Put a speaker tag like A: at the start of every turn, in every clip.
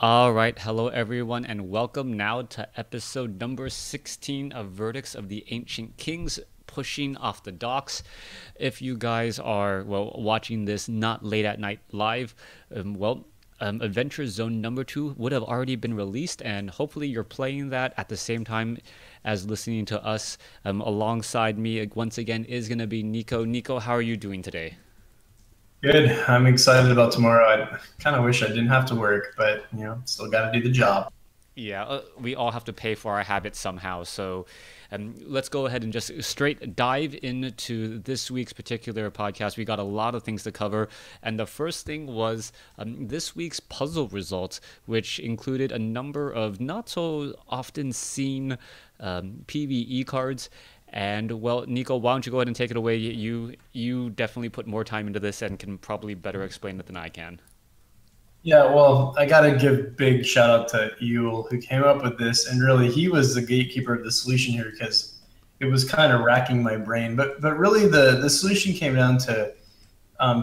A: All right, hello everyone, and welcome now to episode number 16 of Verdicts of the Ancient Kings, pushing off the docks. If you guys are, watching this not late at night live, Adventure Zone number 2 would have already been released, and hopefully you're playing that at the same time as listening to us. Alongside me, once again, is going to be Nico. Nico, how are you doing today?
B: Good. I'm excited about tomorrow. I kind of wish I didn't have to work, but still got to do the job.
A: Yeah, we all have to pay for our habits somehow. So let's go ahead and just straight dive into this week's particular podcast. We got a lot of things to cover. And the first thing was this week's puzzle results, which included a number of not so often seen PvE cards. And well, Nico, why don't you go ahead and take it away? You definitely put more time into this and can probably better explain it than I can.
B: Yeah, well, I got to give big shout out to Yule who came up with this, and really he was the gatekeeper of the solution here because it was kind of racking my brain. But really the solution came down to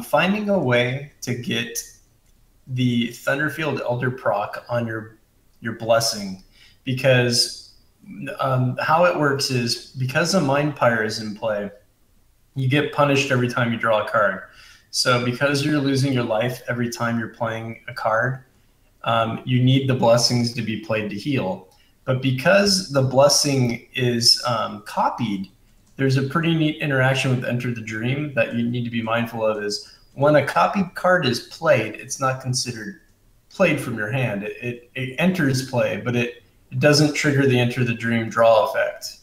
B: finding a way to get the Thunderfield Elder proc on your blessing, because how it works is because a Mind Pyre is in play, you get punished every time you draw a card. So because you're losing your life every time you're playing a card, you need the blessings to be played to heal. But because the blessing is copied, there's a pretty neat interaction with Enter the Dream that you need to be mindful of. Is when a copied card is played, it's not considered played from your hand. It enters play, but it doesn't trigger the Enter the Dream draw effect.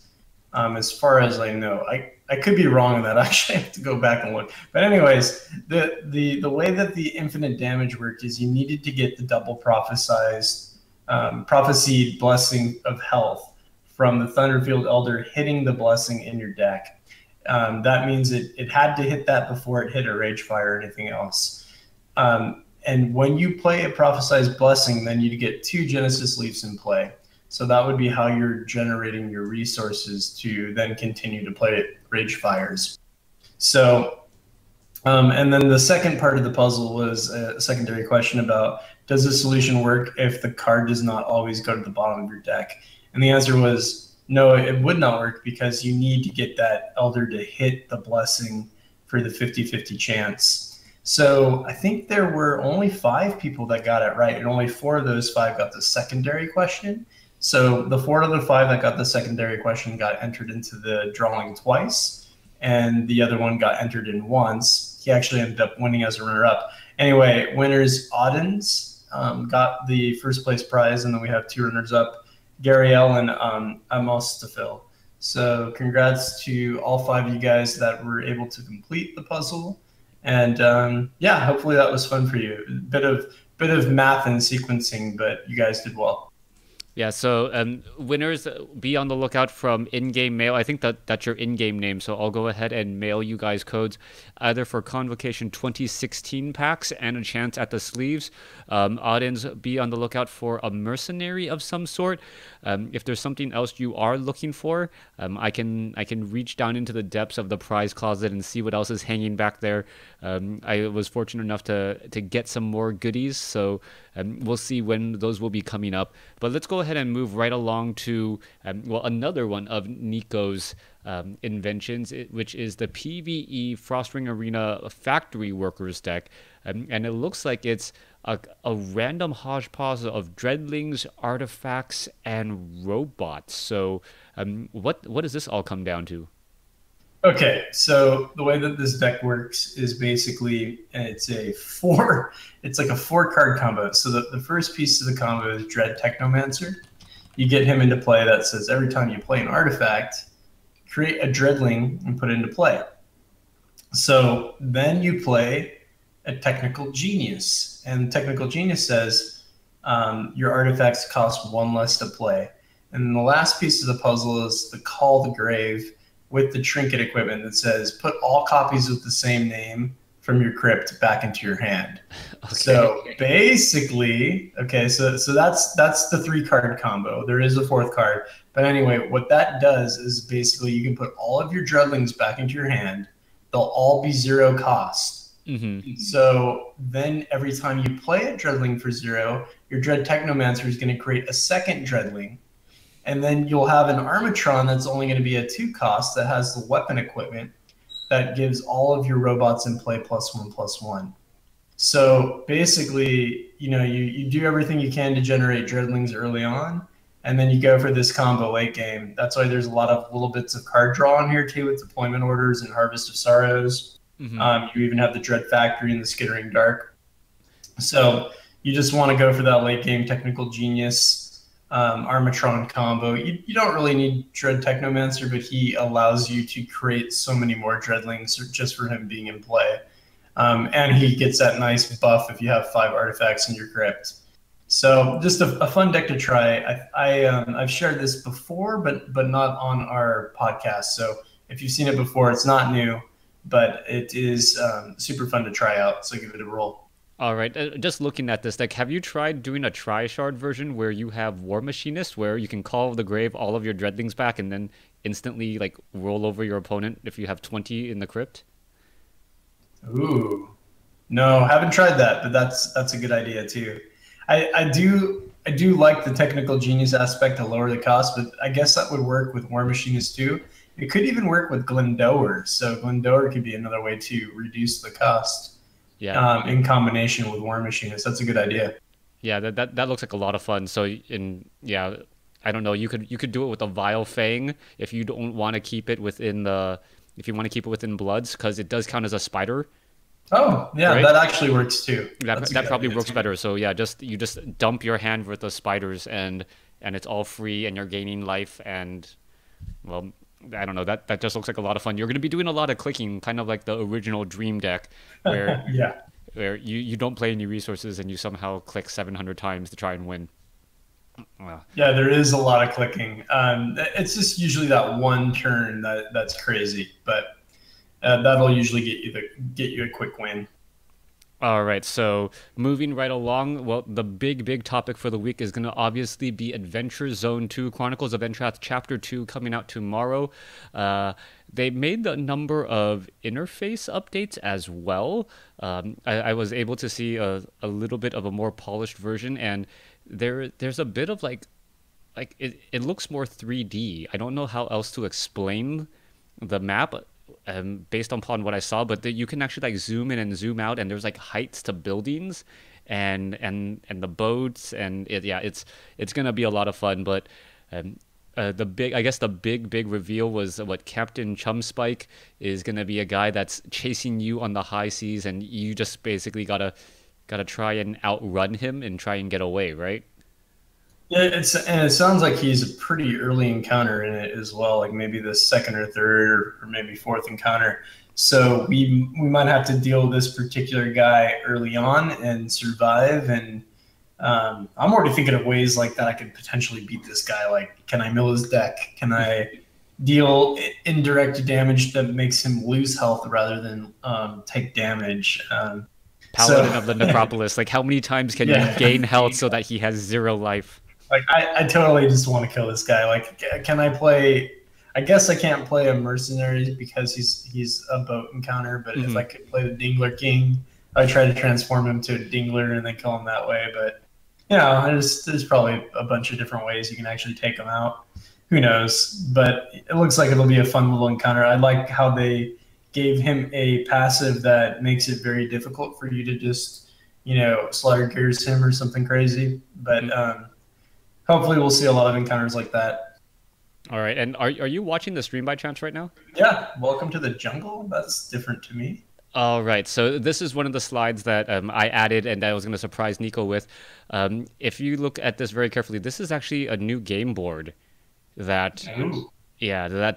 B: As far as I know, I could be wrong on that. I actually have to go back and look. But anyways, the way that the infinite damage worked is you needed to get the double prophesied blessing of health from the Thunderfield Elder hitting the blessing in your deck. That means it had to hit that before it hit a Ragefire or anything else. And when you play a prophesized blessing, then you get 2 Genesis Leafs in play. So that would be how you're generating your resources to then continue to play Rage Fires. So, and then the second part of the puzzle was a secondary question about, does the solution work if the card does not always go to the bottom of your deck? And the answer was no, it would not work because you need to get that Elder to hit the blessing for the 50-50 chance. So I think there were only 5 people that got it right, and only 4 of those 5 got the secondary question. So the 4 out of the 5 that got the secondary question got entered into the drawing twice, and the other one got entered in once. He actually ended up winning as a runner-up. Anyway, winners Audens got the first place prize, and then we have 2 runners-up, Gariel and Amostafil. So congrats to all 5 of you guys that were able to complete the puzzle. And yeah, hopefully that was fun for you. A bit of math and sequencing, but you guys did well.
A: Yeah, so winners, be on the lookout from in-game mail. I think that's your in-game name, so I'll go ahead and mail you guys codes either for Convocation 2016 packs and a chance at the sleeves. Audience, be on the lookout for a mercenary of some sort. If there's something else you are looking for, I can reach down into the depths of the prize closet and see what else is hanging back there. I was fortunate enough to get some more goodies, so we'll see when those will be coming up. But let's go ahead and move right along to another one of Nico's inventions, which is the PvE Frostring Arena Factory Workers deck. And it looks like it's a random hodgepodge of dreadlings, artifacts, and robots. So what does this all come down to?
B: Okay, so the way that this deck works is basically it's like a 4 card combo. So the first piece of the combo is Dread Technomancer. You get him into play. That says every time you play an artifact, create a Dreadling and put it into play. So then you play a Technical Genius, and Technical Genius says your artifacts cost 1 less to play. And then the last piece of the puzzle is the Call the Grave, with the trinket equipment that says put all copies with the same name from your crypt back into your hand. Okay. So basically, okay, so that's the 3-card combo. There is a 4th card, but anyway, what that does is basically you can put all of your dreadlings back into your hand. They'll all be 0 cost, So then every time you play a Dreadling for 0, your Dread Technomancer is going to create a second Dreadling. And then you'll have an Armatron that's only going to be a 2 cost that has the weapon equipment that gives all of your robots in play +1/+1. So basically, you do everything you can to generate Dreadlings early on, and then you go for this combo late game. That's why there's a lot of little bits of card draw in here too, with Deployment Orders and Harvest of Sorrows. You even have the Dread Factory and the Skittering Dark. So you just want to go for that late game Technical Genius Armatron combo. You don't really need Dread Technomancer, but he allows you to create so many more Dreadlings just for him being in play. And he gets that nice buff if you have 5 artifacts in your crypt. So just a fun deck to try. I've shared this before, but not on our podcast. So if you've seen it before, it's not new, but it is super fun to try out. So give it a roll.
A: All right. Just looking at this deck, have you tried doing a tri-shard version where you have War Machinist, where you can call the grave all of your Dreadlings back and then instantly like roll over your opponent if you have 20 in the crypt?
B: Ooh, no, haven't tried that, but that's a good idea too. I do like the Technical Genius aspect to lower the cost, but I guess that would work with War Machinist too. It could even work with Glendower, so Glendower could be another way to reduce the cost.
A: Yeah.
B: In combination with War Machinist, that's a good idea.
A: Yeah, that looks like a lot of fun. So I don't know, you could do it with a Vile Fang if you don't want to keep it within Bloods, because it does count as a spider.
B: Oh, yeah, right? That actually works too.
A: That probably works better. So yeah, you just dump your hand with the spiders and it's all free and you're gaining life, and well, I don't know, that just looks like a lot of fun. You're going to be doing a lot of clicking, kind of like the original Dream deck where where you don't play any resources and you somehow click 700 times to try and win.
B: Yeah, there is a lot of clicking. It's just usually that one turn that's crazy, but that'll usually get you a quick win.
A: All right, so moving right along, well, the big topic for the week is going to obviously be Adventure Zone 2, Chronicles of Entrath Chapter 2, coming out tomorrow. They made a number of interface updates as well. I was able to see a little bit of a more polished version, and there's a bit of like it looks more 3D. I don't know how else to explain the map based upon what I saw, but you can actually like zoom in and zoom out, and there's like heights to buildings and the boats, and it's gonna be a lot of fun. But the big reveal was what Captain Chumspike is gonna be, a guy that's chasing you on the high seas, and you just basically gotta try and outrun him and try and get away, right?
B: Yeah, and it sounds like he's a pretty early encounter in it as well, like maybe the second or third or maybe fourth encounter. So we might have to deal with this particular guy early on and survive. And I'm already thinking of ways like that I could potentially beat this guy. Like, can I mill his deck? Can I deal indirect damage that makes him lose health rather than take damage?
A: Paladin of the Necropolis. Like, how many times can you gain health so that he has 0 life?
B: Like, I totally just want to kill this guy. Like, can I play? I guess I can't play a mercenary because he's a boat encounter. But if I could play the Dingler King, I'd try to transform him to a Dingler and then kill him that way. But there's probably a bunch of different ways you can actually take him out. Who knows? But it looks like it'll be a fun little encounter. I like how they gave him a passive that makes it very difficult for you to just slaughter gears him or something crazy. But hopefully we'll see a lot of encounters like that.
A: All right, and are you watching the stream by chance right now?
B: Yeah, welcome to the jungle. That's different to me.
A: All right, so this is one of the slides that I added and I was going to surprise Nico with. If you look at this very carefully, this is actually a new game board that...
B: Ooh.
A: Yeah, that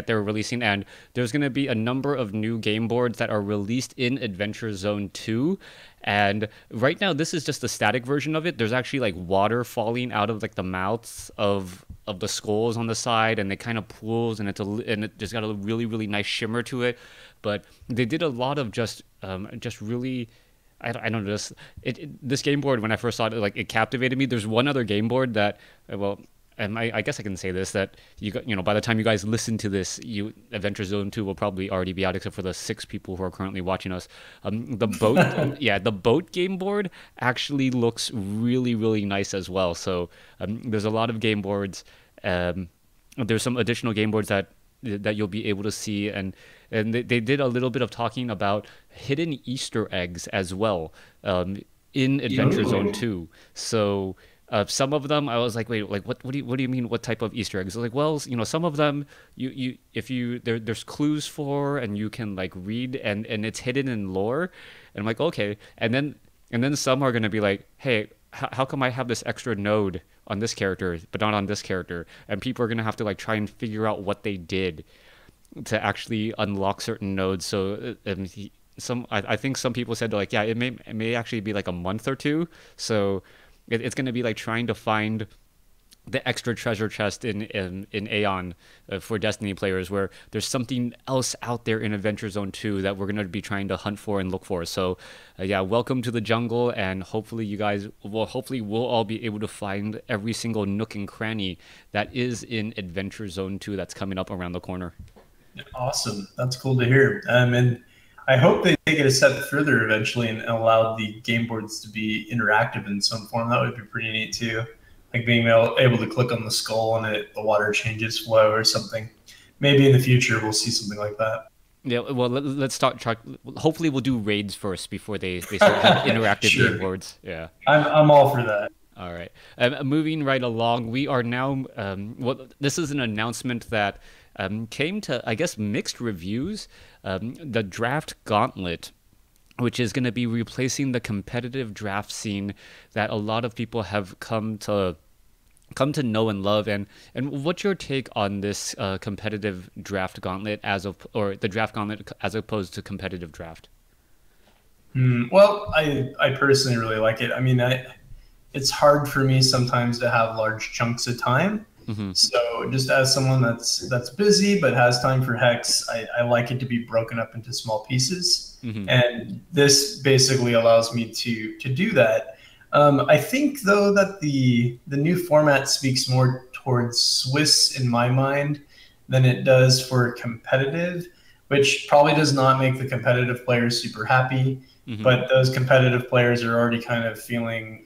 A: they're releasing, and there's going to be a number of new game boards that are released in Adventure Zone 2. And right now, this is just the static version of it. There's actually like water falling out of like the mouths of the skulls on the side, and it kind of pools, and it just got a really nice shimmer to it. But they did a lot of just really, I don't know, this game board, when I first saw it, like, it captivated me. There's one other game board that and I guess I can say this, that by the time you guys listen to this, Adventure Zone 2 will probably already be out, except for the 6 people who are currently watching us. The boat, the boat game board actually looks really, really nice as well. So there's a lot of game boards. There's some additional game boards that you'll be able to see, and they did a little bit of talking about hidden Easter eggs as well in Adventure Zone 2. So some of them I was like, wait, like what do you mean, what type of Easter eggs? I was like, well, some of them there's clues for, and you can like read, and it's hidden in lore, and I'm like, okay. And then some are going to be like, hey, how come I have this extra node on this character but not on this character? And people are going to have to like try and figure out what they did to actually unlock certain nodes. So I think some people said like, yeah, it may actually be like a month or two. So it's going to be like trying to find the extra treasure chest in Aeon for Destiny players, where there's something else out there in Adventure Zone 2 that we're going to be trying to hunt for and look for. So welcome to the jungle, and hopefully we'll all be able to find every single nook and cranny that is in Adventure Zone 2 that's coming up around the corner.
B: Awesome. That's cool to hear. And I hope they take it a step further eventually and allow the game boards to be interactive in some form. That would be pretty neat too. Like being able to click on the skull and the water changes flow or something. Maybe in the future we'll see something like that.
A: Yeah, well, let's start. Hopefully we'll do raids first before they start having interactive game boards. Yeah,
B: I'm all for that.
A: All right. Moving right along, we are now. This is an announcement that came to, I guess, mixed reviews. The draft Gauntlet, which is going to be replacing the competitive draft scene that a lot of people have come to know and love. And what's your take on this competitive draft Gauntlet or the draft Gauntlet as opposed to competitive draft?
B: Well, I personally really like it. I mean, it's hard for me sometimes to have large chunks of time. Mm-hmm. So just as someone that's busy but has time for Hex, I like it to be broken up into small pieces. Mm-hmm. And this basically allows me to do that. I think, though, that the new format speaks more towards Swiss in my mind than it does for competitive, which probably does not make the competitive players super happy. Mm-hmm. But those competitive players are already kind of feeling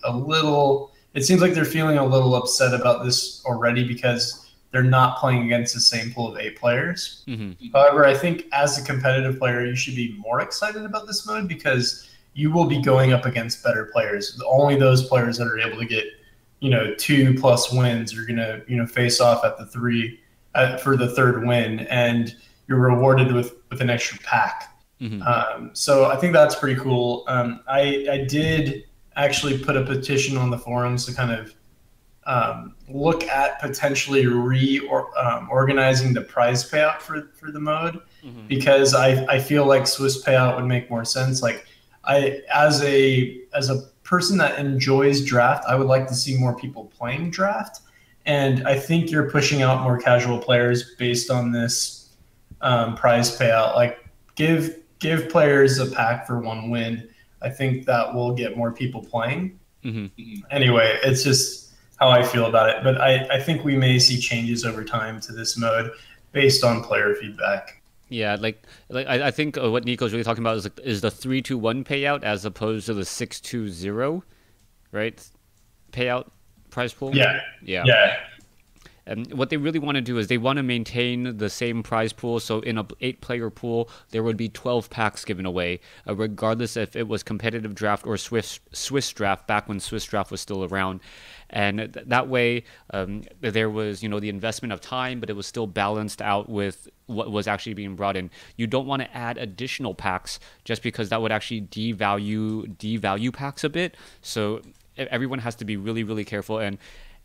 B: it seems like they're feeling a little upset about this already because they're not playing against the same pool of 8 players. Mm-hmm. However, I think as a competitive player, you should be more excited about this mode because you will be going up against better players. Only those players that are able to get, 2+ wins are going to, face off at the 3 for the 3rd win, and you're rewarded with an extra pack. Mm-hmm. So I think that's pretty cool. I did actually put a petition on the forums to kind of look at potentially organizing the prize payout for the mode, mm-hmm. because I feel like Swiss payout would make more sense. Like as a person that enjoys draft, I would like to see more people playing draft, and I think you're pushing out more casual players based on this prize payout. Like give players a pack for 1 win. I think that will get more people playing. Mm-hmm. Anyway, it's just how I feel about it. But I think we may see changes over time to this mode based on player feedback.
A: Yeah, like I think what Nico's really talking about is the 3-2-1 payout as opposed to the 6-2-0, right? Payout prize pool.
B: Yeah.
A: And what they really want to do is they want to maintain the same prize pool. So in a 8-player pool, there would be 12 packs given away, regardless if it was competitive draft or Swiss draft, back when Swiss draft was still around. And that way, there was, the investment of time, but it was still balanced out with what was actually being brought in. You don't want to add additional packs just because that would actually devalue packs a bit. So everyone has to be really, really careful.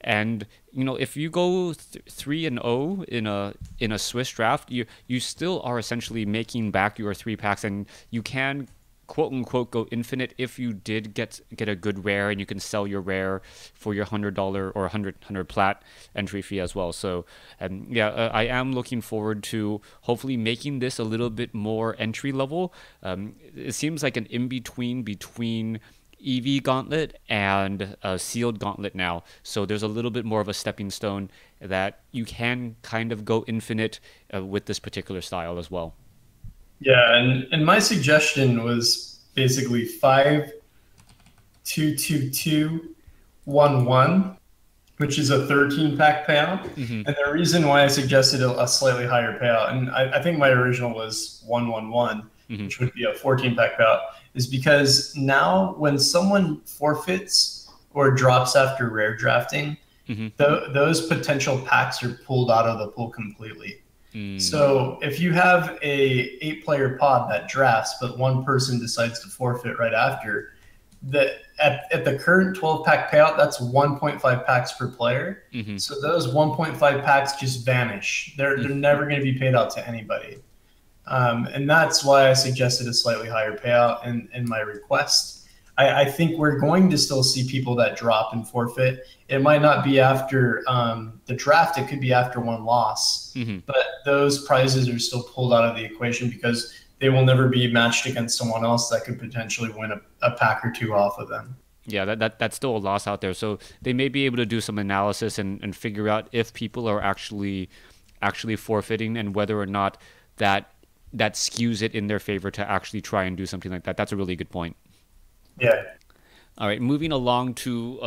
A: And if you go 3-0 in a Swiss draft, you still are essentially making back your 3 packs, and you can quote unquote go infinite if you did get a good rare, and you can sell your rare for your $100 or 100 plat entry fee as well. So I am looking forward to hopefully making this a little bit more entry level. It seems like an in between EV Gauntlet and Sealed Gauntlet now. So there's a little bit more of a stepping stone that you can kind of go infinite with this particular style as well.
B: Yeah, and my suggestion was basically 5-2-2-2-1-1, which is a 13-pack payout.
A: Mm-hmm.
B: And the reason why I suggested a slightly higher payout, and I think my original was 1-1-1,
A: Mm-hmm.
B: which would be a 14-pack payout, is because now when someone forfeits or drops after rare drafting,
A: Mm-hmm.
B: those potential packs are pulled out of the pool completely.
A: Mm.
B: So if you have a 8-player pod that drafts, but one person decides to forfeit right after, at the current 12-pack payout, that's 1.5 packs per player.
A: Mm-hmm.
B: So those 1.5 packs just vanish. They're never going to be paid out to anybody. And that's why I suggested a slightly higher payout in my request. I think we're going to still see people that drop and forfeit. It might not be after the draft. It could be after one loss.
A: Mm-hmm.
B: But those prizes are still pulled out of the equation because they will never be matched against someone else that could potentially win a pack or two off of them.
A: Yeah, that's still a loss out there. So they may be able to do some analysis and figure out if people are actually forfeiting and whether or not that skews it in their favor to actually try and do something like that. That's a really good point.
B: Yeah.
A: All right, moving along to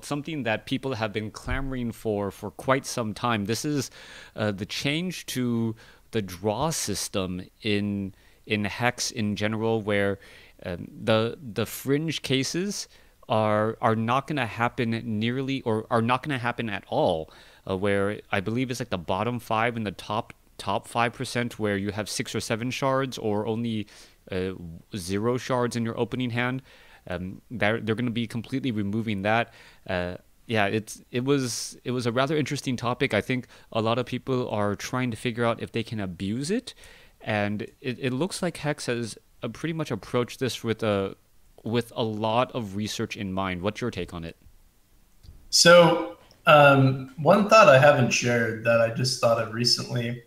A: something that people have been clamoring for quite some time. This is the change to the draw system in Hex in general, where the fringe cases are not going to happen nearly, or are not going to happen at all. Where I believe it's like the bottom 5 and the top 5%, where you have 6 or 7 shards or only 0 shards in your opening hand. They're going to be completely removing that. Yeah, it was a rather interesting topic. I think a lot of people are trying to figure out if they can abuse it, and it looks like Hex has pretty much approached this with a lot of research in mind. What's your take on it?
B: So one thought I haven't shared that I just thought of recently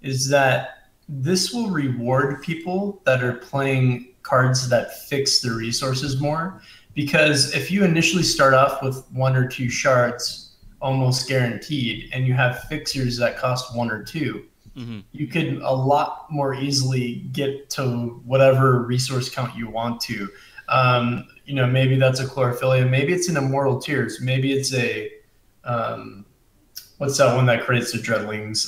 B: is that this will reward people that are playing cards that fix their resources more, because if you initially start off with 1 or 2 shards almost guaranteed and you have fixers that cost 1 or 2, mm-hmm. you could a lot more easily get to whatever resource count you want to. Maybe that's a Chlorophylla, maybe it's an Immortal Tears, maybe it's a what's that one that creates the Dreadlings,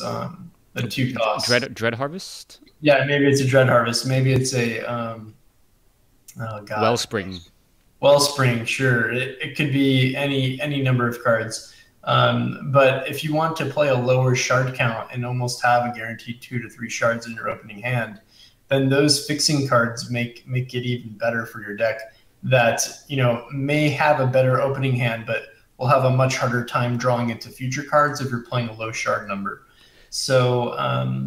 B: the 2 costs.
A: Dread Harvest?
B: Yeah, maybe it's a Dread Harvest, maybe it's a Wellspring, sure. It could be any number of cards. But if you want to play a lower shard count and almost have a guaranteed 2 to 3 shards in your opening hand, then those fixing cards make it even better for your deck that, may have a better opening hand, but will have a much harder time drawing into future cards if you're playing a low shard number. So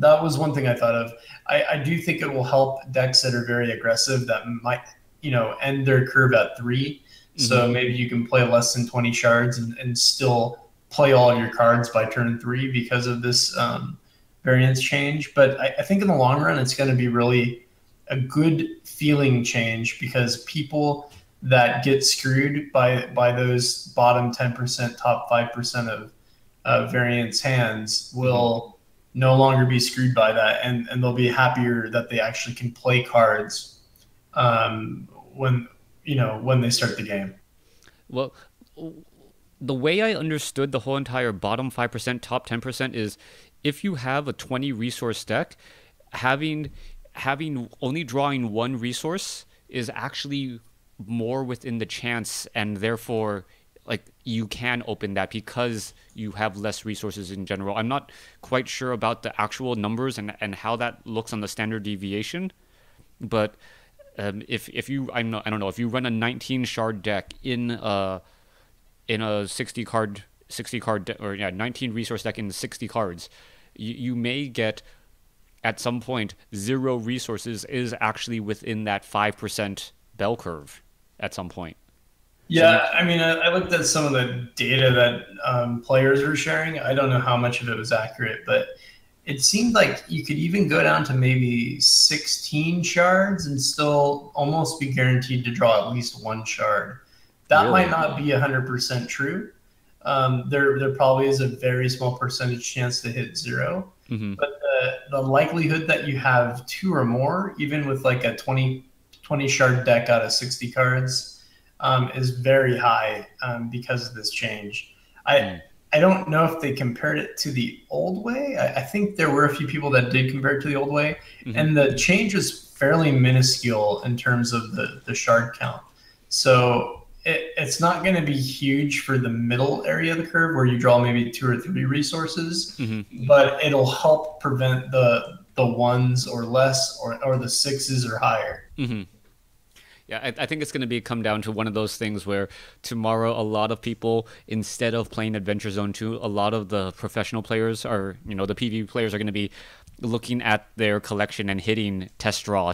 B: that was one thing I thought of. I do think it will help decks that are very aggressive that might end their curve at 3. Mm-hmm. So maybe you can play less than 20 shards and still play all of your cards by turn 3 because of this variance change. But I think in the long run, it's going to be really a good feeling change, because people that get screwed by those bottom 10%, top 5% of variance hands will no longer be screwed by that, and they'll be happier that they actually can play cards when they start the game.
A: Well, the way I understood the whole entire bottom 5%, top 10% is if you have a 20 resource deck, having only drawing 1 resource is actually more within the chance, and therefore you can open that because you have less resources in general. I'm not quite sure about the actual numbers and how that looks on the standard deviation, but if you I don't know if you run a 19 shard deck in a 60 card 19 resource deck in 60 cards, you may get at some point 0 resources is actually within that 5% bell curve at some point.
B: Yeah, I looked at some of the data that players were sharing. I don't know how much of it was accurate, but it seemed like you could even go down to maybe 16 shards and still almost be guaranteed to draw at least one shard. That
A: Really?
B: might not be 100% true. There probably is a very small percentage chance to hit 0.
A: Mm-hmm.
B: But the likelihood that you have 2 or more, even with like a 20 shard deck out of 60 cards, is very high because of this change. I don't know if they compared it to the old way. I think there were a few people that did compare it to the old way, and the change is fairly minuscule in terms of the shard count. So it's not going to be huge for the middle area of the curve where you draw maybe 2 or 3 resources, but it'll help prevent the 1s or less or the 6s or higher.
A: Yeah, I think it's going to come down to one of those things where tomorrow a lot of people, instead of playing Adventure Zone 2, a lot of the professional players or, the PvP players are going to be looking at their collection and hitting test draw,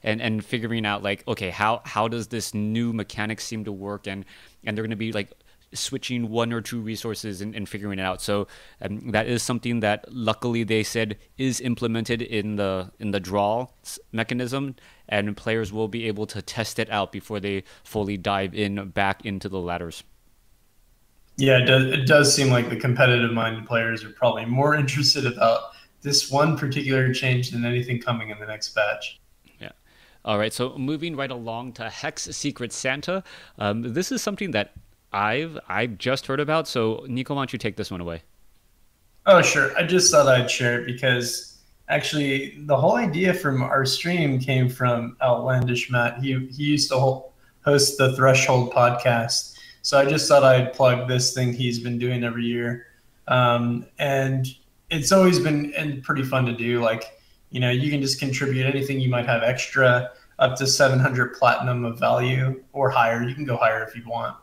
A: and figuring out like, okay, how does this new mechanic seem to work? And they're going to be like switching 1 or 2 resources and figuring it out. So that is something that luckily they said is implemented in the draw mechanism, and players will be able to test it out before they fully dive back into the ladders.
B: Yeah, it does seem like the competitive-minded players are probably more interested about this one particular change than anything coming in the next batch.
A: Yeah. All right, so moving right along to Hex Secret Santa. This is something that I've just heard about, so Nico, why don't you take this one away?
B: Oh, sure. I just thought I'd share it because actually the whole idea from our stream came from Outlandish Matt. He used to host the Threshold podcast. So I just thought I'd plug this thing he's been doing every year. And it's always been pretty fun to do. Like, you can just contribute anything you might have extra up to 700 platinum of value or higher. You can go higher if you want.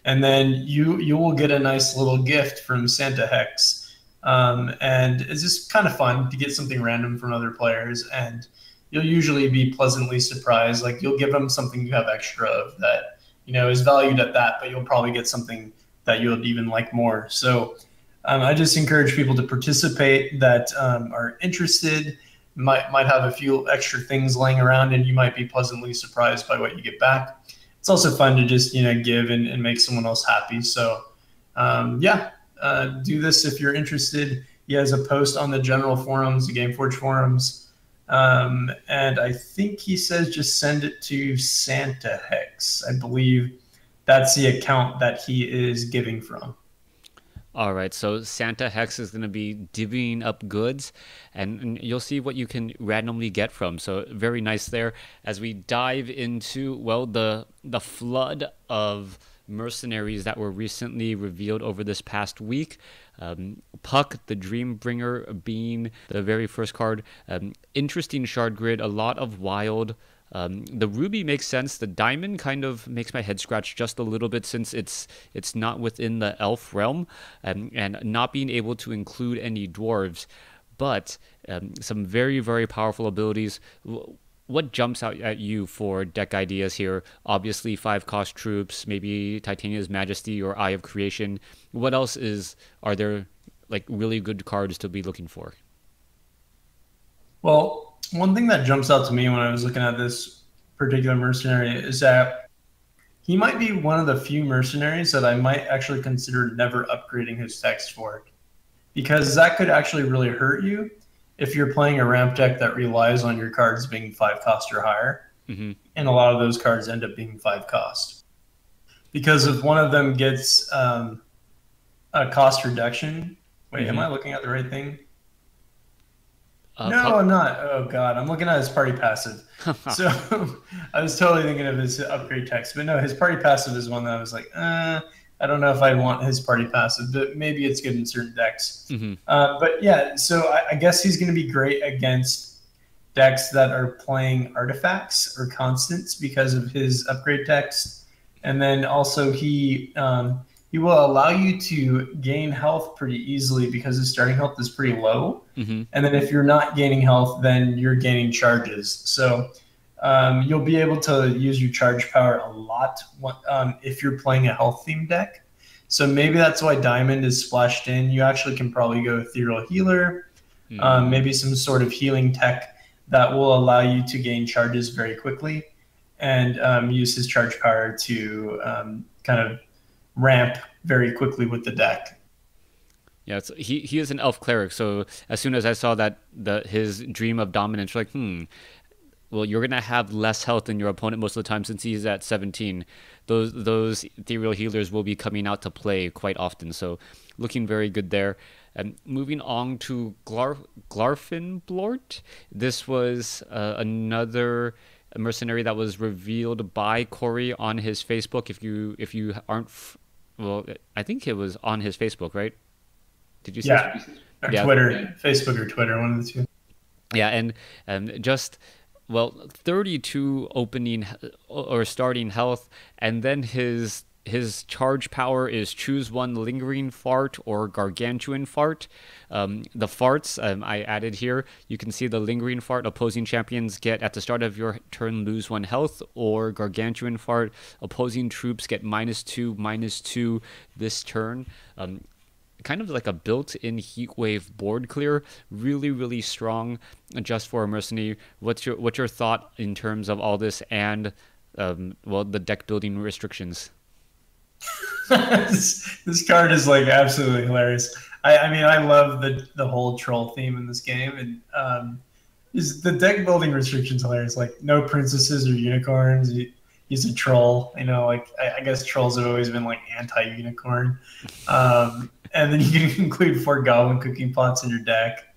B: And then you will get a nice little gift from Santa Hex. And it's just kind of fun to get something random from other players. And you'll usually be pleasantly surprised. Like, you'll give them something you have extra of that, is valued at that, but you'll probably get something that you'll even like more. So I just encourage people to participate that are interested, might have a few extra things laying around, and you might be pleasantly surprised by what you get back. It's also fun to just, give and make someone else happy. So do this if you're interested. He has a post on the general forums, the Gameforge forums. And I think he says just send it to Santa Hex. I believe that's the account that he is giving from.
A: All right, so Santa Hex is going to be divvying up goods, and you'll see what you can randomly get from. So very nice there as we dive into, the flood of mercenaries that were recently revealed over this past week. Puck, the Dreambringer Beam, the very first card. Interesting shard grid, a lot of wild. The ruby makes sense. The diamond kind of makes my head scratch just a little bit since it's not within the elf realm, and not being able to include any dwarves. But some very, very powerful abilities. What jumps out at you for deck ideas here? Obviously, 5-cost troops, maybe Titania's Majesty or Eye of Creation. What else are there like really good cards to be looking for?
B: Well, one thing that jumps out to me when I was looking at this particular mercenary is that he might be one of the few mercenaries that I might actually consider never upgrading his text for, because that could actually really hurt you if you're playing a ramp deck that relies on your cards being 5-cost or higher. And a lot of those cards end up being 5-cost. Because if one of them gets a cost reduction... Wait, am I looking at the right thing? No, I'm not. Oh, God. I'm looking at his party passive. So I was totally thinking of his upgrade text. But no, his party passive is one that I was like, I don't know if I want his party passive, but maybe it's good in certain decks. But yeah, so I guess he's going to be great against decks that are playing artifacts or constants because of his upgrade text. And then also he will allow you to gain health pretty easily because his starting health is pretty low. And then if you're not gaining health, then you're gaining charges. So you'll be able to use your charge power a lot if you're playing a health theme deck. So maybe that's why Diamond is splashed in. You actually can probably go Ethereal Healer, maybe some sort of healing tech that will allow you to gain charges very quickly, and use his charge power to kind of ramp very quickly with the deck.
A: Yeah, he is an elf cleric, so as soon as I saw that his Dream of Dominance, like, well, you're gonna have less health than your opponent most of the time since he's at 17. Those ethereal healers will be coming out to play quite often, so looking very good there. And moving on to Glarfinblort. This was another mercenary that was revealed by Corey on his Facebook. If you aren't, well, I think it was on his Facebook, right? Did you say?
B: Yeah, or Twitter, Facebook or Twitter, one of the two.
A: Yeah, and just, well, 32 opening or starting health, and then his charge power is choose one Lingering Fart or Gargantuan Fart. The farts I added here. You can see the Lingering Fart opposing champions get at the start of your turn lose 1 health, or Gargantuan Fart opposing troops get -2/-2 this turn. Kind of like a built-in Heatwave board clear, really strong just for a mercenary. What's your thought in terms of all this and well, the deck building restrictions?
B: This card is like absolutely hilarious. I mean, I love the whole troll theme in this game, and is the deck building restrictions hilarious? Like no princesses or unicorns. He's a troll, you know. Like I guess trolls have always been like anti-unicorn. And then you can include 4 goblin cooking pots in your deck.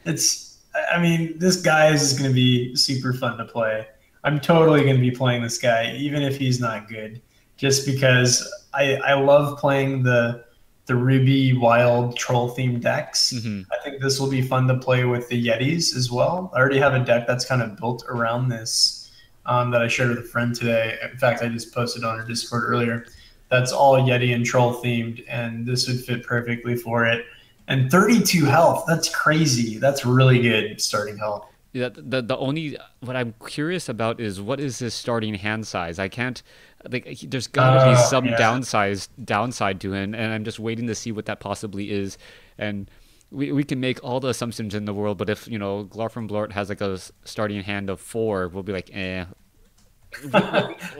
B: I mean, this guy is going to be super fun to play. I'm totally going to be playing this guy, even if he's not good, just because I love playing the Ruby Wild troll themed decks. I think this will be fun to play with the Yetis as well. I already have a deck that's kind of built around this that I shared with a friend today. In fact, I just posted on our Discord earlier. That's all Yeti and troll themed, and this would fit perfectly for it. And 32 health, that's crazy. That's really good starting health.
A: Yeah, the only, what I'm curious about is what is his starting hand size? I can't, like, there's got to be some downside to him, and I'm just waiting to see what that possibly is. And we can make all the assumptions in the world, but if, you know, Glarfinblort has like a starting hand of 4, we'll be like, eh.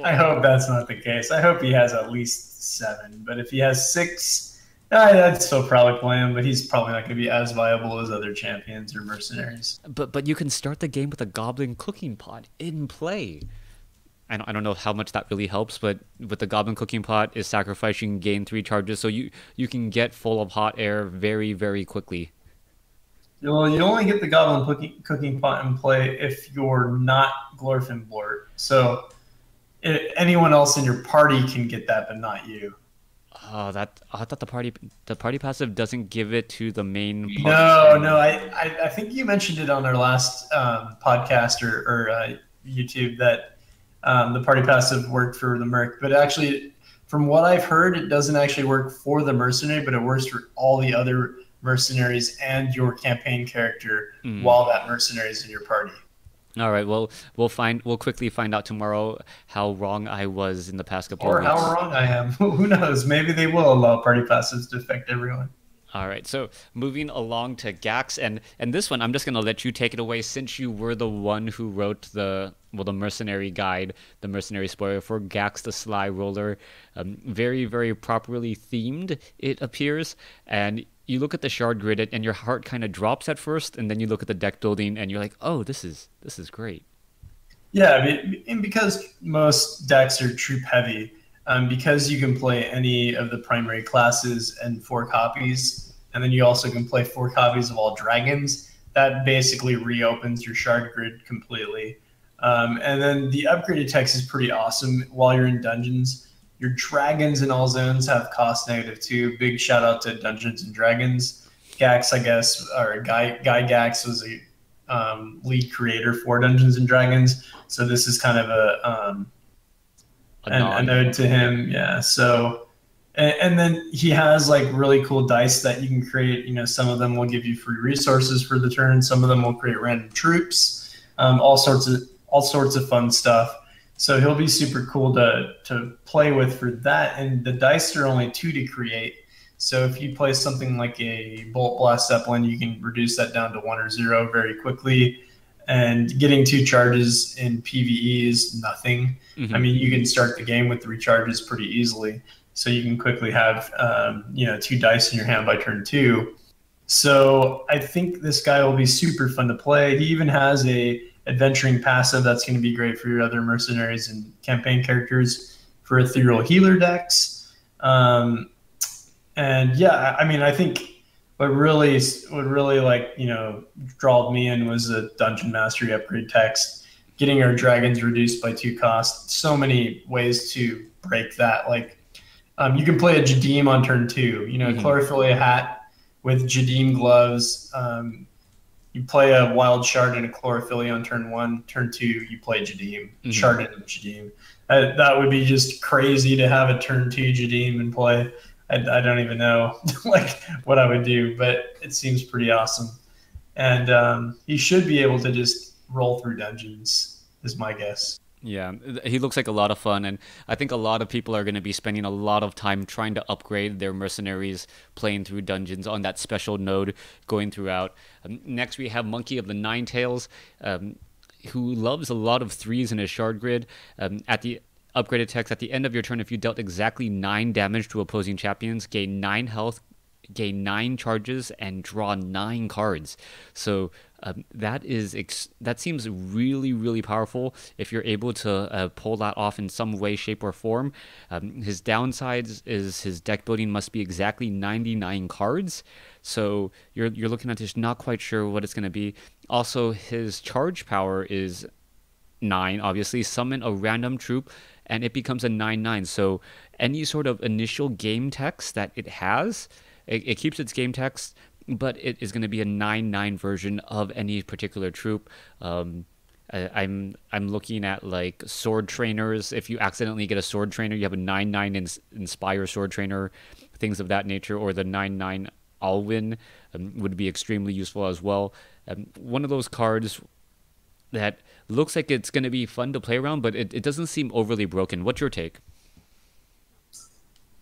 B: I hope that's not the case. I hope he has at least 7. But if he has 6, I'd still probably play him. But he's probably not going to be as viable as other champions or mercenaries.
A: But you can start the game with a goblin cooking pot in play. I don't know how much that really helps, but with the goblin cooking pot is sacrificing gain 3 charges, so you can get full of hot air very quickly.
B: Well, you only get the goblin cooking pot in play if you're not Glarfinblort. So anyone else in your party can get that, but not you.
A: Oh, I thought the party passive doesn't give it to the main.
B: No. I think you mentioned it on our last podcast or YouTube that the party passive worked for the merc, but actually, from what I've heard, it doesn't actually work for the mercenary, but it works for all the other mercenaries and your campaign character while that mercenary is in your party.
A: All right. Well, we'll quickly find out tomorrow how wrong I was in the past couple of weeks.
B: Or how wrong I am. Who knows? Maybe they will allow party passives to affect everyone.
A: All right. So moving along to Gax, and this one, I'm just going to let you take it away since you were the one who wrote the mercenary guide, the mercenary spoiler for Gax the Sly Roller. Very properly themed, it appears. And you look at the shard grid and your heart kind of drops at first, and then you look at the deck building and you're like, oh, this is great.
B: Yeah, and because most decks are troop heavy, because you can play any of the primary classes and 4 copies, and then you also can play 4 copies of all dragons, that basically reopens your shard grid completely. And then the upgraded text is pretty awesome while you're in dungeons. Your dragons in all zones have cost -2. Big shout out to Dungeons and Dragons. Gax, I guess, or Guy Gax was a lead creator for Dungeons and Dragons. So this is kind of a nod to him. Yeah. So, and then he has like really cool dice that you can create. You know, some of them will give you free resources for the turn. Some of them will create random troops. All sorts of fun stuff. So he'll be super cool to play with for that. And the dice are only 2 to create. So if you play something like a Bolt Blast Zeppelin, you can reduce that down to 1 or 0 very quickly. And getting 2 charges in PvE is nothing. I mean, you can start the game with 3 charges pretty easily. So you can quickly have 2 dice in your hand by turn 2. So I think this guy will be super fun to play. He even has a adventuring passive that's going to be great for your other mercenaries and campaign characters for ethereal healer decks. And yeah, I mean, I think what really like, drawed me in was the dungeon mastery upgrade text, getting our dragons reduced by 2 cost. So many ways to break that. Like, you can play a Jadim on turn 2, Chlorophylla hat with Jadim gloves. You play a wild shard and a chlorophylla on turn 1. Turn 2, you play Jadim, shard and Jadim. That would be just crazy to have a turn 2 Jadim and play. I don't even know like what I would do, but it seems pretty awesome. And he should be able to just roll through dungeons, is my guess.
A: Yeah, he looks like a lot of fun, and I think a lot of people are going to be spending a lot of time trying to upgrade their mercenaries, playing through dungeons on that special node, going throughout. Next, we have Monkey of the Ninetails, who loves a lot of 3s in his shard grid. At the upgraded text, at the end of your turn, if you dealt exactly 9 damage to opposing champions, gain 9 health, gain 9 charges, and draw 9 cards. So that seems really, really powerful if you're able to pull that off in some way, shape, or form. His downsides is his deck building must be exactly 99 cards. So you're looking at just not quite sure what it's going to be. Also, his charge power is 9, obviously. Summon a random troop, and it becomes a 9/9. So any sort of initial game text that it has, it keeps its game text, but it is going to be a 9/9 version of any particular troop. I'm looking at like sword trainers. If you accidentally get a sword trainer, you have a 9/9 inspire sword trainer, things of that nature, or the 9/9 Alwyn would be extremely useful as well. One of those cards that looks like it's going to be fun to play around, but it doesn't seem overly broken. What's your take?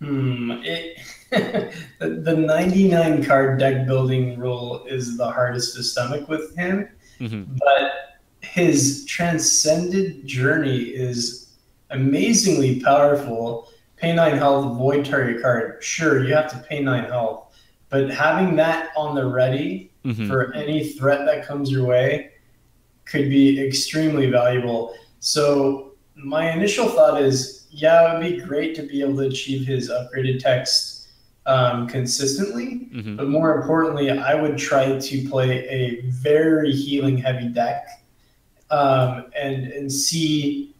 B: The 99 card deck building rule is the hardest to stomach with him, but his transcended journey is amazingly powerful. Pay 9 health, void target card. Sure, you have to pay 9 health, but having that on the ready for any threat that comes your way could be extremely valuable. So my initial thought is, yeah, it would be great to be able to achieve his upgraded text consistently, but more importantly, I would try to play a very healing heavy deck and see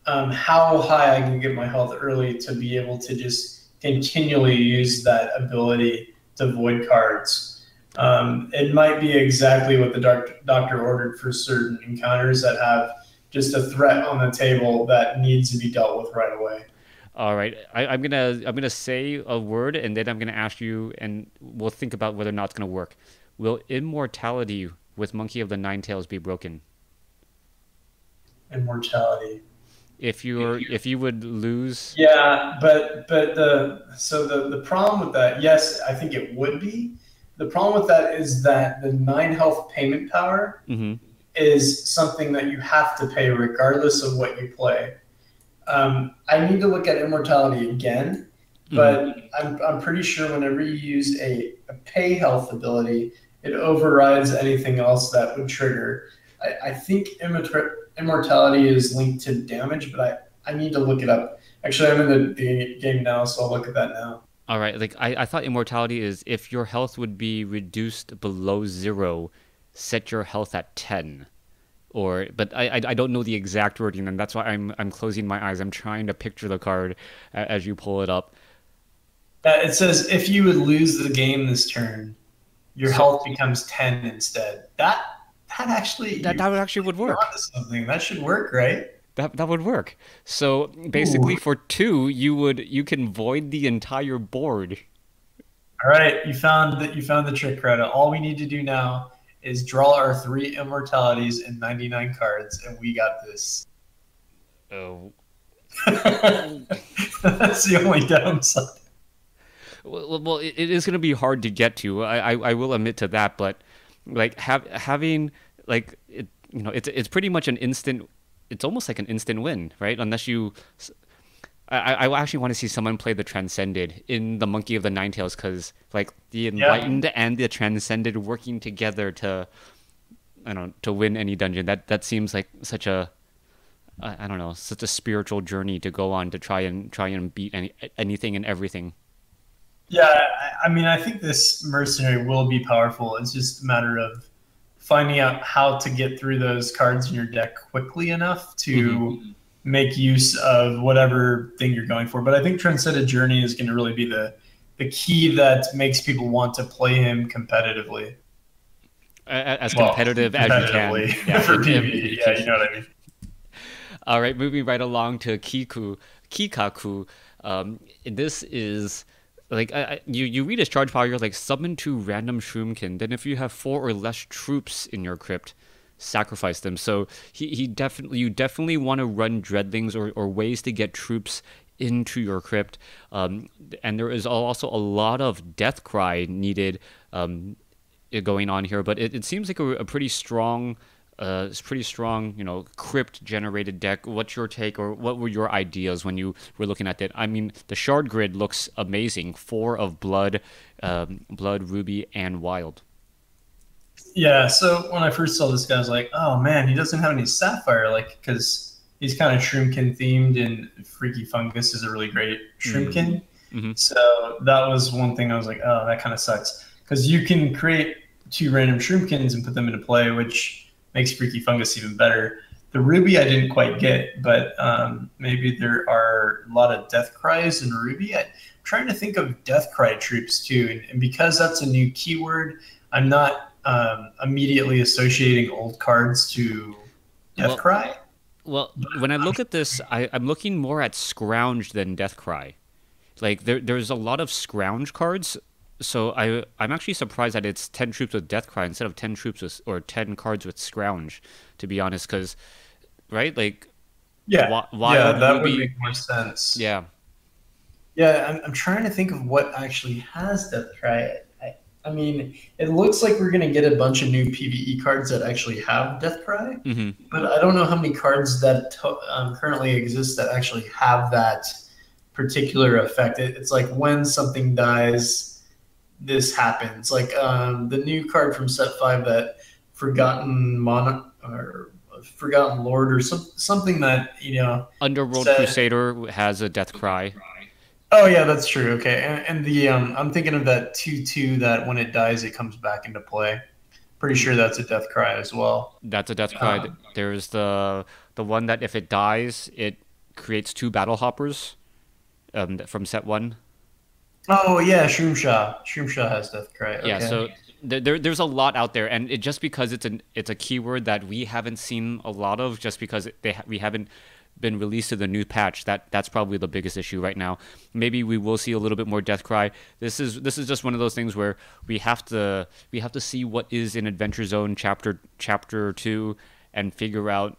B: how high I can get my health early to be able to just continually use that ability to void cards. It might be exactly what the doctor ordered for certain encounters that have just a threat on the table that needs to be dealt with right away.
A: All right, I'm gonna say a word, and then I'm gonna ask you, and we'll think about whether or not it's gonna work. Will immortality with Monkey of the Ninetails be broken?
B: Immortality.
A: If you would lose.
B: Yeah, but the problem with that, yes, I think it would be. The problem with that is that the 9 health payment power is something that you have to pay regardless of what you play. I need to look at immortality again, but I'm pretty sure whenever you use a pay health ability, it overrides anything else that would trigger. I think immortality is linked to damage, but I need to look it up. Actually, I'm in the game now, so I'll look at that now.
A: All right, like I thought immortality is if your health would be reduced below 0, set your health at 10. But I don't know the exact wording, and that's why I'm closing my eyes. I'm trying to picture the card as you pull it up.
B: It says if you would lose the game this turn, your health becomes 10 instead. That actually
A: would work.
B: Something that should work, right?
A: That would work. So basically, for 2, you can void the entire board.
B: All right, you found the trick, Crota. All we need to do now is draw our 3 immortalities and 99 cards, and we got this.
A: Oh,
B: That's the only downside.
A: well, it is going to be hard to get to. I will admit to that, but like having like it, it's pretty much an instant. It's almost like an instant win, right? Unless you, I actually want to see someone play the Transcended in the Monkey of the Ninetails, because like the Enlightened and the Transcended working together to, I don't know, to win any dungeon. That seems like such a, I don't know, such a spiritual journey to go on to try and beat anything and everything.
B: Yeah, I mean, I think this mercenary will be powerful. It's just a matter of finding out how to get through those cards in your deck quickly enough to make use of whatever thing you're going for. But I think Transcended Journey is going to really be the key that makes people want to play him competitively.
A: As competitive as you can.
B: Yeah, for PvE. Yeah, you know what I mean.
A: All right, moving right along to Kikukeikaku. This is like you read his charge power. You're like, summon 2 random Shroomkin. Then if you have 4 or less troops in your crypt, sacrifice them. So you definitely want to run dreadlings or ways to get troops into your crypt. And there is also a lot of death cry needed going on here, but it seems like a pretty strong. It's pretty strong, crypt generated deck. What's your take, or what were your ideas when you were looking at it? I mean, the shard grid looks amazing. 4 of blood, ruby, and wild.
B: Yeah. So when I first saw this guy, I was like, oh man, he doesn't have any sapphire, like, because he's kind of Shroomkin themed, and Freaky Fungus is a really great Shroomkin. Mm-hmm. So that was one thing I was like, oh, that kind of sucks, because you can create 2 random Shroomkins and put them into play, which makes Freaky Fungus even better. The Ruby I didn't quite get, but maybe there are a lot of Death Cries in Ruby. I'm trying to think of Death Cry troops too, and because that's a new keyword, I'm not immediately associating old cards to Death Cry.
A: Well, when I look at this, I'm looking more at Scrounge than Death Cry. Like there's a lot of Scrounge cards. So I'm actually surprised that it's 10 troops with Death Cry instead of 10 troops with, or 10 cards with Scrounge, to be honest, because, right, like,
B: yeah, that would make more sense.
A: Yeah.
B: Yeah, I'm trying to think of what actually has Death Cry. I mean, it looks like we're going to get a bunch of new PvE cards that actually have Death Cry, but I don't know how many cards that currently exist that actually have that particular effect. It's like when something dies, this happens. Like the new card from set 5, that Forgotten Lord, or something that,
A: Underworld Crusader has a Death Cry.
B: Oh yeah, that's true. Okay, and the I'm thinking of that 2/2 that when it dies it comes back into play. Pretty sure that's a Death Cry as well.
A: That's a Death Cry. There's the one that if it dies it creates 2 Battle Hoppers from set 1.
B: Oh yeah, Shroomshaw. Shroomshaw has Death Cry. Okay.
A: Yeah, so there's a lot out there, and just because it's a keyword that we haven't seen a lot of, just because we haven't been released to the new patch. That's probably the biggest issue right now. Maybe we will see a little bit more Death Cry. This is just one of those things where we have to see what is in Adventure Zone chapter 2 and figure out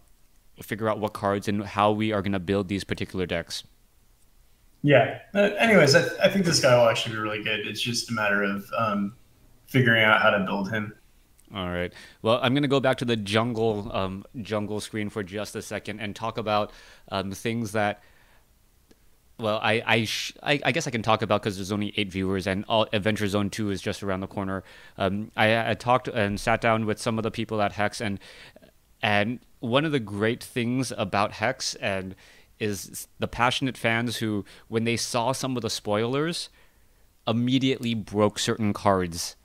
A: what cards and how we are going to build these particular decks.
B: Yeah. Anyways, I think this guy will actually be really good. It's just a matter of figuring out how to build him.
A: All right. Well, I'm going to go back to the jungle screen for just a second and talk about things that, well, I guess I can talk about because there's only 8 viewers and Adventure Zone 2 is just around the corner. I talked and sat down with some of the people at Hex, and one of the great things about Hex is the passionate fans who, when they saw some of the spoilers, immediately broke certain cards.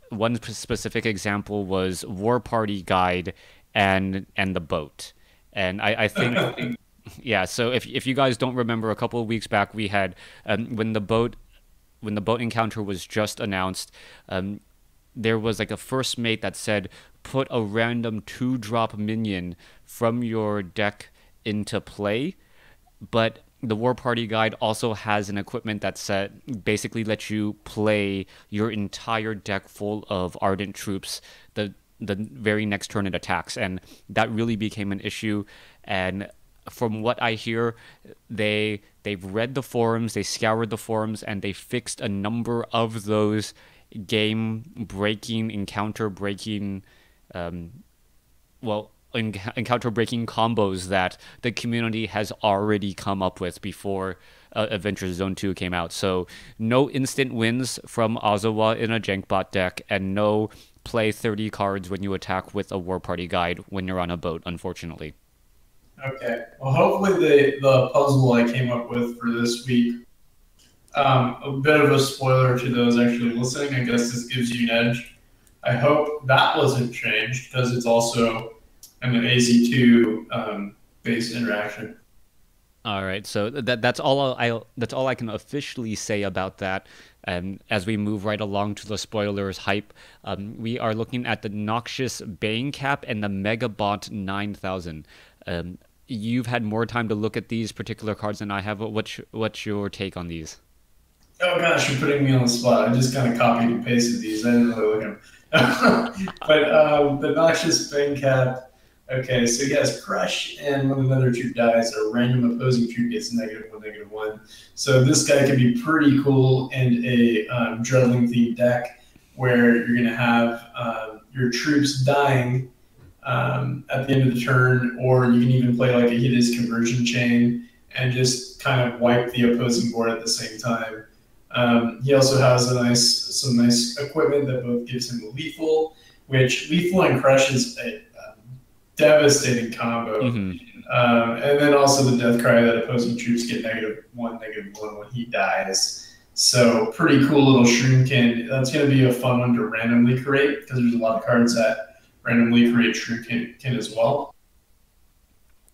A: One specific example was War Party Guide and the boat. And I think, yeah, so if you guys don't remember, a couple of weeks back we had, when the boat encounter was just announced, there was like a first mate that said, put a random 2-drop minion from your deck into play, but the War Party Guide also has an equipment that basically lets you play your entire deck full of Ardent troops the very next turn it attacks, and that really became an issue. And from what I hear, they've read the forums, they scoured the forums, and they fixed a number of those game breaking, encounter breaking, encounter breaking combos that the community has already come up with before Adventure Zone 2 came out. So no instant wins from Ozawa in a Jankbot deck, and no play 30 cards when you attack with a War Party guide when you're on a boat, unfortunately.
B: Okay. Well, hopefully the puzzle I came up with for this week, a bit of a spoiler to those actually listening, I guess this gives you an edge. I hope that wasn't changed because it's also an AZ2 based interaction.
A: All right, so that's all I can officially say about that. As we move right along to the spoilers hype, we are looking at the Noxious Bane Cap and the Megabot 9000. You've had more time to look at these particular cards than I have. What's your take on these?
B: Oh gosh, you're putting me on the spot. I just kind of copied and pasted these. I didn't really look at them. But the Noxious Bane Cap. Okay, so he has Crush, and when another troop dies, a random opposing troop gets -1/-1. So this guy can be pretty cool in a Dreadling themed deck where you're going to have your troops dying at the end of the turn, or you can even play like a Hidden's Conversion Chain and just kind of wipe the opposing board at the same time. He also has some nice equipment that both gives him lethal, which lethal and Crush is a devastating combo.
A: Mm-hmm.
B: And then also the death cry that opposing troops get -1/-1 when he dies. So pretty cool little Shroomkin. That's going to be a fun one to randomly create because there's a lot of cards that randomly create Shroomkin as well.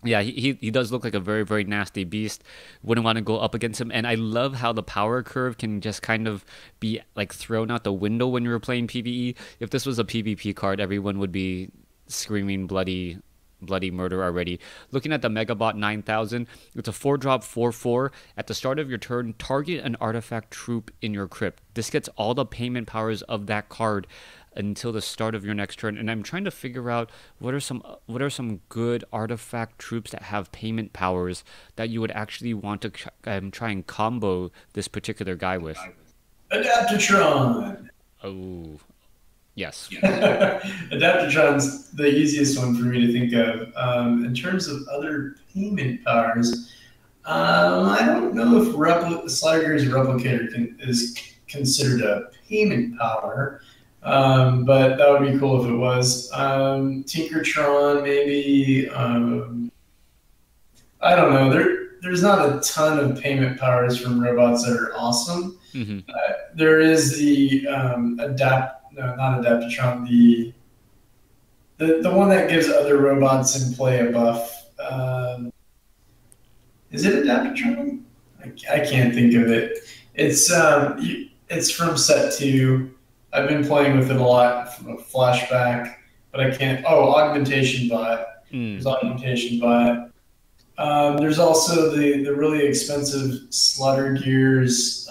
A: Yeah, he does look like a very, very nasty beast. Wouldn't want to go up against him. And I love how the power curve can just kind of be like thrown out the window when you're playing PvE. If this was a PvP card, everyone would be screaming bloody murder already. Looking at the Megabot 9000, it's a 4-drop 4/4. At the start of your turn, target an artifact troop in your crypt. This gets all the payment powers of that card until the start of your next turn. And I'm trying to figure out what are some good artifact troops that have payment powers that you would actually want to try and combo this particular guy with.
B: Adaptatron.
A: Oh. Yes.
B: Adaptatron's the easiest one for me to think of. In terms of other payment powers, I don't know if Slider's Replicator is considered a payment power, but that would be cool if it was. Tinkertron, maybe. I don't know. There's not a ton of payment powers from robots that are awesome.
A: Mm-hmm.
B: There is the not Adaptatron, the one that gives other robots in play a buff. Is it Adaptatron? I can't think of it. It's from set 2. I've been playing with it a lot from a flashback, but I can't. Oh, Augmentation Bot. There's Augmentation Bot. There's also the really expensive Slaughter Gears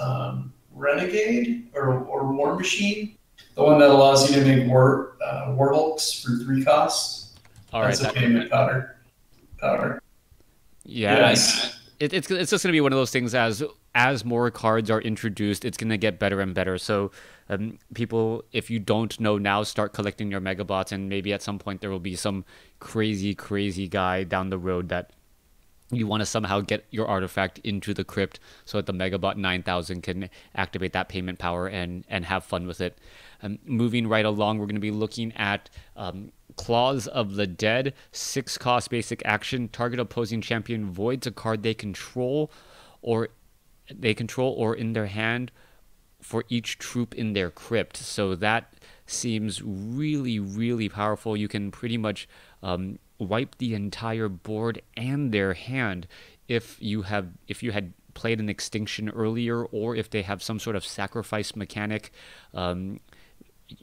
B: Renegade or War Machine. The one that allows you to make War Hulks for 3 costs. That's a payment power.
A: Yeah,
B: yes.
A: It's just going to be one of those things as more cards are introduced, it's going to get better and better. So people, if you don't know now, start collecting your Megabots, and maybe at some point there will be some crazy guy down the road that you want to somehow get your artifact into the crypt so that the Megabot 9000 can activate that payment power and have fun with it. Moving right along, we're going to be looking at Claws of the Dead, 6-cost basic action. Target opposing champion voids a card they control or in their hand for each troop in their crypt. So that seems really powerful. You can pretty much wipe the entire board and their hand if you had played an extinction earlier, or if they have some sort of sacrifice mechanic.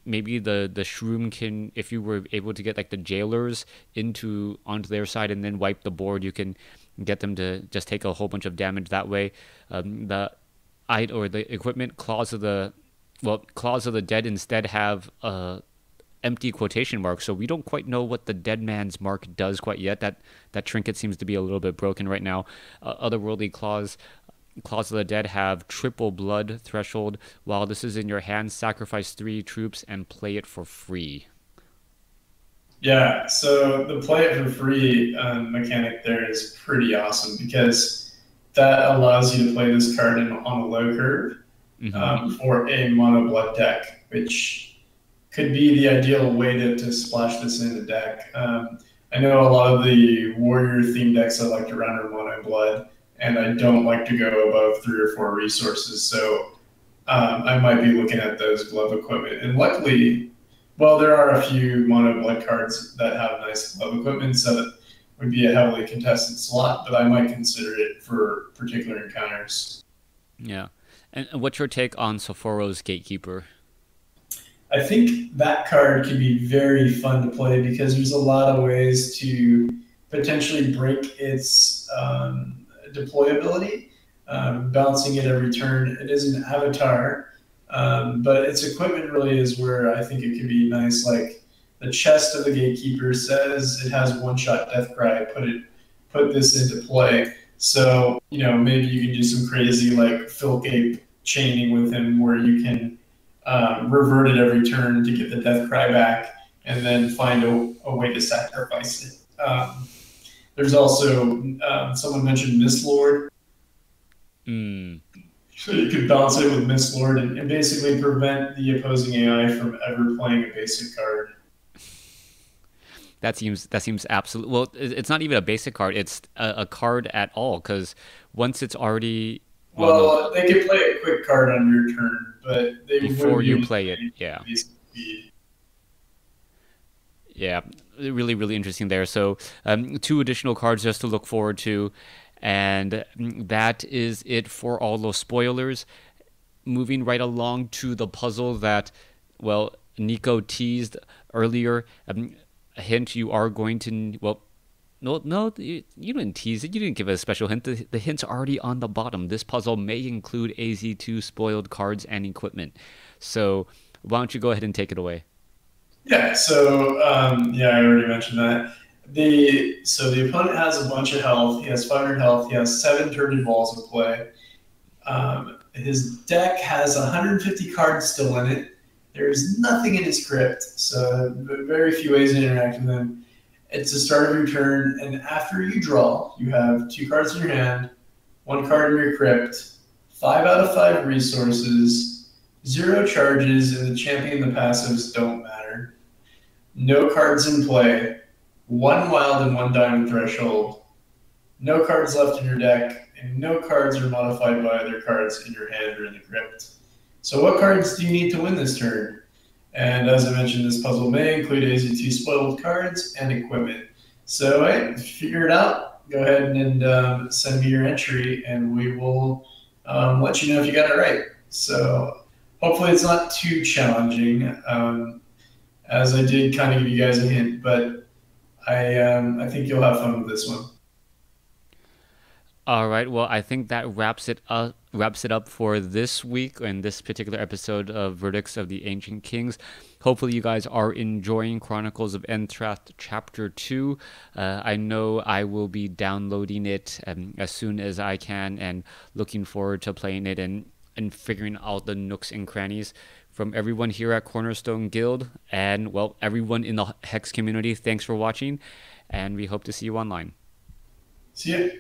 A: Maybe the Shroom can, if you were able to get like the jailers onto their side and then wipe the board, you can get them to just take a whole bunch of damage that way. The equipment Claws of the Dead instead have empty quotation marks, so we don't quite know what the Dead Man's Mark does quite yet. That trinket seems to be a little bit broken right now. Otherworldly Claws of the Dead have triple blood threshold. While this is in your hand, sacrifice 3 troops and play it for free.
C: Yeah, so the play it for free mechanic there is pretty awesome because that allows you to play this card on a low curve for a mono blood deck, which could be the ideal way to splash this in the deck. I know a lot of the warrior themed decks I like to run are mono blood, and I don't like to go above 3 or 4 resources, so I might be looking at those glove equipment. And luckily, well, there are a few mono blood cards that have nice glove equipment, so that would be a heavily contested slot, but I might consider it for particular encounters.
A: Yeah. And what's your take on Sephoro's Gatekeeper?
B: I think that card can be very fun to play because there's a lot of ways to potentially break its deployability, bouncing it every turn. It is an avatar, but its equipment really is where I think it could be nice. Like the chest of the Gatekeeper says it has one-shot death cry. Put this into play. So maybe you can do some crazy like Filcape chaining with him where you can revert it every turn to get the death cry back, and then find a way to sacrifice it. There's also someone mentioned Mistlord. So you could bounce it with Mistlord and basically prevent the opposing AI from ever playing a basic card.
A: That seems absolutely, well. It's not even a basic card. It's a card at all, because once it's already
B: they could play a quick card on your turn, but they
A: before you play it. Yeah.
B: Speed.
A: Yeah, really, really interesting there. So 2 additional cards just to look forward to, and that is it for all those spoilers. Moving right along to the puzzle that, well, Nico teased earlier. A hint: you are going to, well, no, you didn't tease it. You didn't give a special hint. The hint's already on the bottom. This puzzle may include AZ2 spoiled cards and equipment. So why don't you go ahead and take it away?
B: Yeah, so I already mentioned that. The opponent has a bunch of health. He has 500 health. He has 7 turgid balls in play. His deck has 150 cards still in it. There's nothing in his crypt, so very few ways to interact with him. It's the start of your turn, and after you draw, you have 2 cards in your hand, 1 card in your crypt, 5 out of 5 resources, 0 charges, and the champion and the passives don't matter. No cards in play, 1 wild and 1 diamond threshold, no cards left in your deck, and no cards are modified by other cards in your hand or in the crypt. So what cards do you need to win this turn? And as I mentioned, this puzzle may include AZ2 spoiled cards and equipment. So figure it out. Go ahead and send me your entry, and we will let you know if you got it right. So hopefully it's not too challenging, as I did kind of give you guys a hint, but I think you'll have fun with this one.
A: All right. Well, I think that wraps it up for this week and this particular episode of Verdicts of the Ancient Kings. Hopefully you guys are enjoying Chronicles of Entrath Chapter 2. I know I will be downloading it as soon as I can, and looking forward to playing it and figuring out the nooks and crannies. From everyone here at Cornerstone Guild and, well, everyone in the Hex community, thanks for watching, and we hope to see you online.
B: See ya.